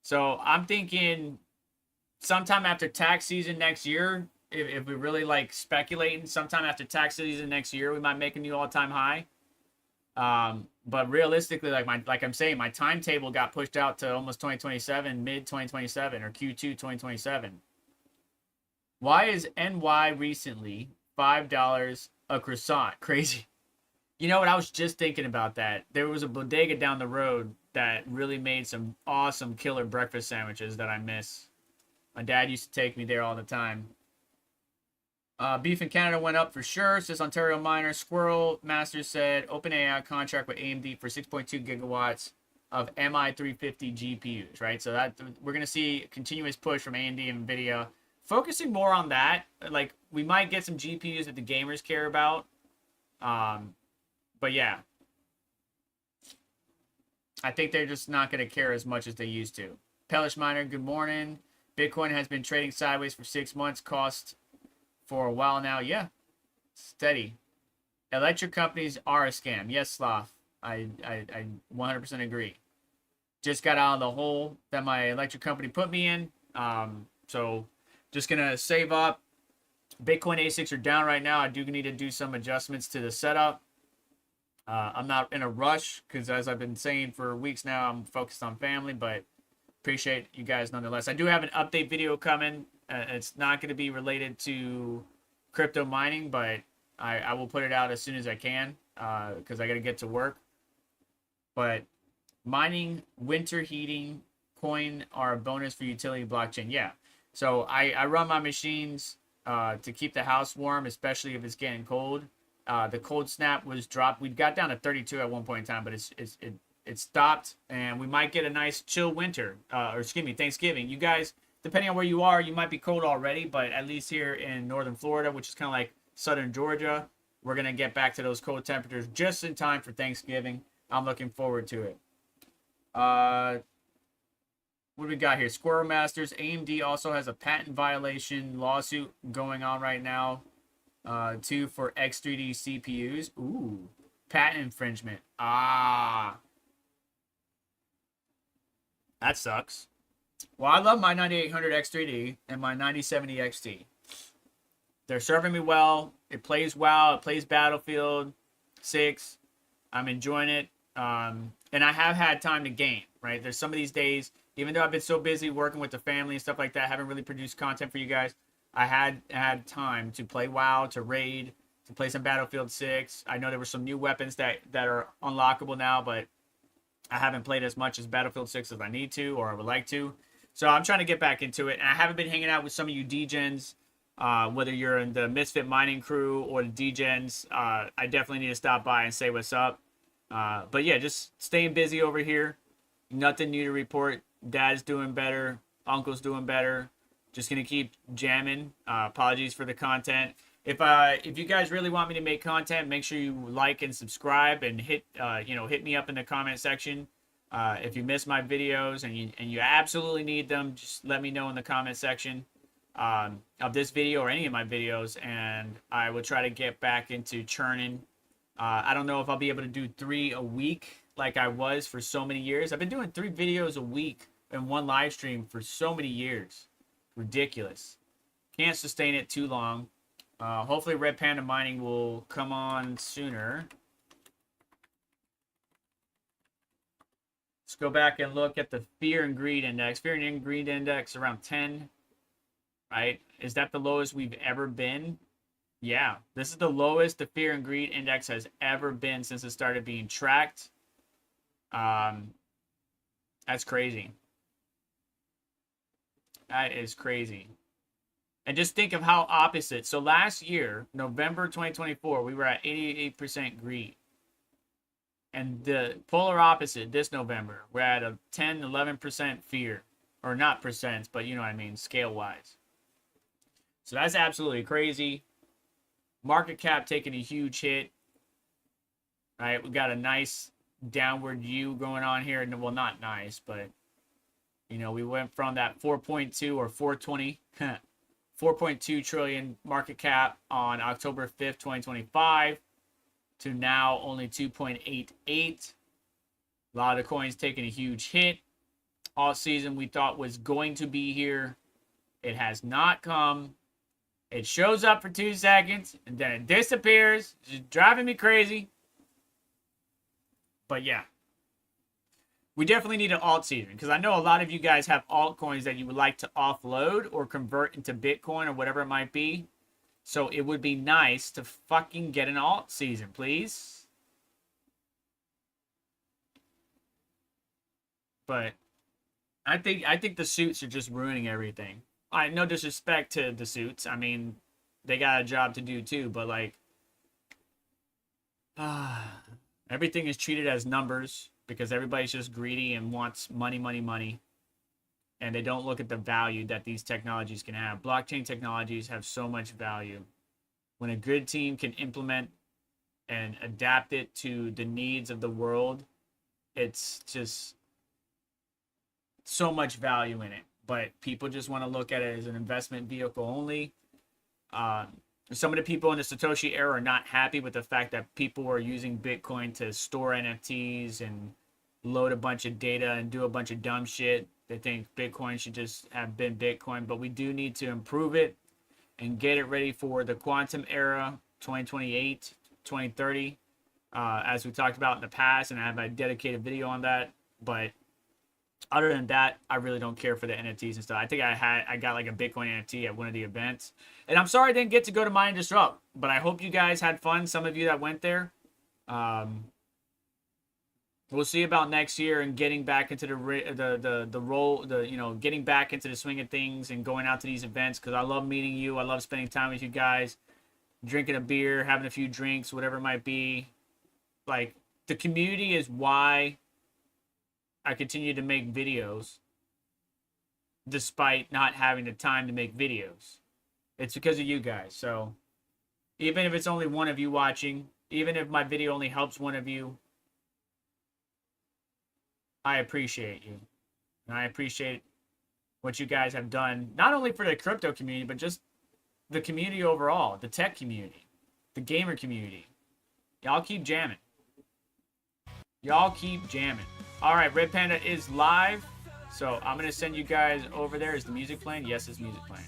So I'm thinking sometime after tax season next year, if we really like speculating, sometime after tax season next year, we might make a new all-time high. But realistically, like I'm saying, my timetable got pushed out to almost 2027, mid 2027 or Q2 2027. Why is NY recently $5 a croissant? Crazy. You know what? I was just thinking about that. There was a bodega down the road that really made some awesome killer breakfast sandwiches that I miss. My dad used to take me there all the time. Beef in Canada went up for sure, says Ontario Miner. Squirrel Master said OpenAI contract with AMD for 6.2 gigawatts of MI350 GPUs, right? So that we're going to see a continuous push from AMD and Nvidia, focusing more on that. Like we might get some GPUs that the gamers care about. But yeah, I think they're just not going to care as much as they used to. Pellish Miner, good morning. Bitcoin has been trading sideways for 6 months. Cost for a while now. Yeah, steady. Electric companies are a scam. Yes, Sloth. I 100% agree. Just got out of the hole that my electric company put me in. So just going to save up. Bitcoin ASICs are down right now. I do need to do some adjustments to the setup. I'm not in a rush because, as I've been saying for weeks now, I'm focused on family, but appreciate you guys nonetheless. I do have an update video coming. It's not going to be related to crypto mining, but I will put it out as soon as I can because I got to get to work. But mining, winter heating, coin are a bonus for utility blockchain. Yeah. So I run my machines to keep the house warm, especially if it's getting cold. The cold snap was dropped. We got down to 32 at one point in time, but it stopped, and we might get a nice chill winter, or excuse me, Thanksgiving. You guys, depending on where you are, you might be cold already, but at least here in northern Florida, which is kind of like southern Georgia, we're going to get back to those cold temperatures just in time for Thanksgiving. I'm looking forward to it. What do we got here? Squirrel Masters. AMD also has a patent violation lawsuit going on right now. Two for X3D CPUs. Ooh, patent infringement. Ah, that sucks. Well, I love my 9800 X3D and my 9070 XT. They're serving me well. It plays well. It plays Battlefield 6. I'm enjoying it. And I have had time to game, right? There's some of these days, even though I've been so busy working with the family and stuff like that, I haven't really produced content for you guys. I had time to play WoW, to raid, to play some Battlefield 6. I know there were some new weapons that are unlockable now, but I haven't played as much as Battlefield 6 as I need to or I would like to. So I'm trying to get back into it. And I haven't been hanging out with some of you DGens, whether you're in the Misfit Mining crew or the DGens. I definitely need to stop by and say what's up. But yeah, just staying busy over here. Nothing new to report. Dad's doing better. Uncle's doing better. Just gonna keep jamming. Apologies for the content. If you guys really want me to make content, make sure you like and subscribe and hit me up in the comment section. If you miss my videos and you absolutely need them, just let me know in the comment section of this video or any of my videos, and I will try to get back into churning. I don't know if I'll be able to do 3 a week like I was for so many years. I've been doing 3 videos a week in one live stream for so many years. Ridiculous. Can't sustain it too long. Hopefully Red Panda Mining will come on sooner. Let's go back and look at the Fear and Greed Index. Fear and Greed Index around 10. Right? Is that the lowest we've ever been? Yeah. This is the lowest the Fear and Greed Index has ever been since it started being tracked. That's crazy. That is crazy. And just think of how opposite. So last year, November 2024, we were at 88% greed. And the polar opposite this November, we're at a 10, 11% fear. Or not percents, but you know what I mean, scale-wise. So that's absolutely crazy. Market cap taking a huge hit. Right, we got a nice downward view going on here. Well, not nice, but you know, we went from that 4.2 or 420, 4.2 trillion market cap on October 5th, 2025 to now only 2.88. A lot of coins taking a huge hit. All season we thought was going to be here. It has not come. It shows up for 2 seconds and then it disappears. It's just driving me crazy. But yeah. We definitely need an alt season because I know a lot of you guys have altcoins that you would like to offload or convert into Bitcoin or whatever it might be. So it would be nice to fucking get an alt season, please. But I think the suits are just ruining everything. No disrespect to the suits. I mean, they got a job to do too, but like everything is treated as numbers. Because everybody's just greedy and wants money, money, money. and they don't look at the value that these technologies can have. Blockchain technologies have so much value. When a good team can implement and adapt it to the needs of the world, it's just so much value in it. But people just want to look at it as an investment vehicle only. Some of the people in the Satoshi era are not happy with the fact that people are using Bitcoin to store NFTs and load a bunch of data and do a bunch of dumb shit. They think Bitcoin should just have been Bitcoin, but we do need to improve it and get it ready for the quantum era, 2028, 2030, as we talked about in the past, and I have a dedicated video on that. But other than that, I really don't care for the NFTs and stuff. I think I got like a Bitcoin NFT at one of the events, and I'm sorry I didn't get to go to Mine Disrupt, but I hope you guys had fun. Some of you that went there. We'll see about next year and getting back into getting back into the swing of things and going out to these events, because I love meeting you. I love spending time with you guys, drinking a beer, having a few drinks, whatever it might be. Like, the community is why I continue to make videos despite not having the time to make videos. It's because of you guys. So even if it's only one of you watching, even if my video only helps one of you, I appreciate you. And I appreciate what you guys have done, not only for the crypto community, but just the community overall, the tech community, the gamer community. Y'all keep jamming. Y'all keep jamming. All right, Red Panda is live. So I'm going to send you guys over there. Is the music playing? Yes, it's music playing.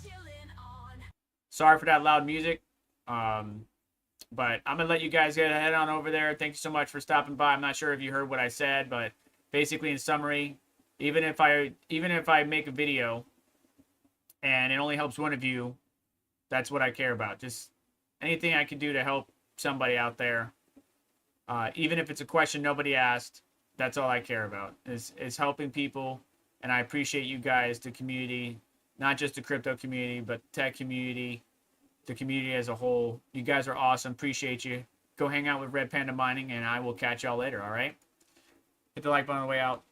Sorry for that loud music. But I'm going to let you guys head on over there. Thank you so much for stopping by. I'm not sure if you heard what I said, but basically, in summary, even if I make a video and it only helps one of you, that's what I care about. Just anything I can do to help somebody out there, even if it's a question nobody asked, that's all I care about, is helping people. And I appreciate you guys, the community, not just the crypto community, but tech community, the community as a whole. You guys are awesome. Appreciate you. Go hang out with Red Panda Mining, and I will catch y'all later, all right? Hit the like button on the way out.